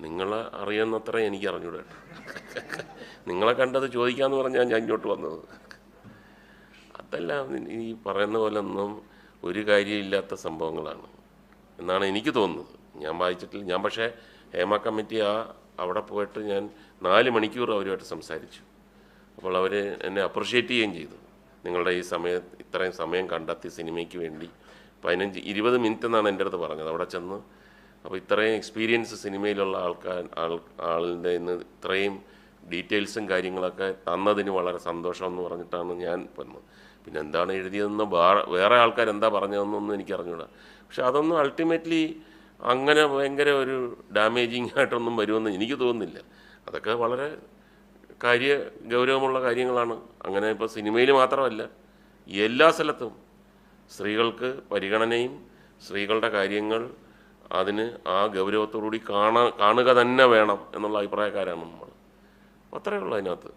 നിങ്ങളെ അറിയുന്നത്ര എനിക്ക് അറിഞ്ഞൂടെ. നിങ്ങളെ കണ്ടത് ചോദിക്കാമെന്ന് പറഞ്ഞാൽ ഞാൻ ഇങ്ങോട്ട് വന്നത്. അതെല്ലാം ഈ പറയുന്ന പോലെ ഒന്നും ഒരു കാര്യമില്ലാത്ത സംഭവങ്ങളാണ് എന്നാണ് എനിക്ക് തോന്നുന്നത്. ഞാൻ വായിച്ചിട്ടില്ല. ഞാൻ പക്ഷേ ഹേമ കമ്മിറ്റി അവിടെ പോയിട്ട് ഞാൻ 4 മണിക്കൂർ അവരുമായിട്ട് സംസാരിച്ചു. അപ്പോൾ അവർ എന്നെ അപ്രിഷ്യേറ്റ് ചെയ്യുകയും ചെയ്തു. നിങ്ങളുടെ ഈ ഇത്രയും സമയം കണ്ടെത്തി സിനിമയ്ക്ക് വേണ്ടി 15-20 മിനിറ്റ് എന്നാണ് എൻ്റെ അടുത്ത് പറഞ്ഞത് അവിടെ ചെന്ന്. അപ്പോൾ ഇത്രയും എക്സ്പീരിയൻസ് സിനിമയിലുള്ള ആളിൻ്റെ ഇന്ന് ഇത്രയും ഡീറ്റെയിൽസും കാര്യങ്ങളൊക്കെ തന്നതിന് വളരെ സന്തോഷം എന്ന് പറഞ്ഞിട്ടാണ് ഞാൻ വന്നത്. പിന്നെ എന്താണ് എഴുതിയതെന്നോ വേറെ ആൾക്കാർ എന്താ പറഞ്ഞതെന്നൊന്നും എനിക്കറിഞ്ഞൂടാ. പക്ഷെ അതൊന്നും അൾട്ടിമേറ്റ്ലി അങ്ങനെ ഭയങ്കര ഒരു ഡാമേജിങ് ആയിട്ടൊന്നും വരുമെന്ന് എനിക്ക് തോന്നുന്നില്ല. അതൊക്കെ വളരെ ഗൗരവമുള്ള കാര്യങ്ങളാണ്. അങ്ങനെ ഇപ്പോൾ സിനിമയിൽ മാത്രമല്ല, എല്ലാ സ്ഥലത്തും സ്ത്രീകൾക്ക് പരിഗണനയും സ്ത്രീകളുടെ കാര്യങ്ങൾ അതിന് ആ ഗൗരവത്തോടുകൂടി കാണുക തന്നെ വേണം എന്നുള്ള അഭിപ്രായക്കാരാണ് നമ്മൾ. അത്രയേ ഉള്ളൂ അതിനകത്ത്.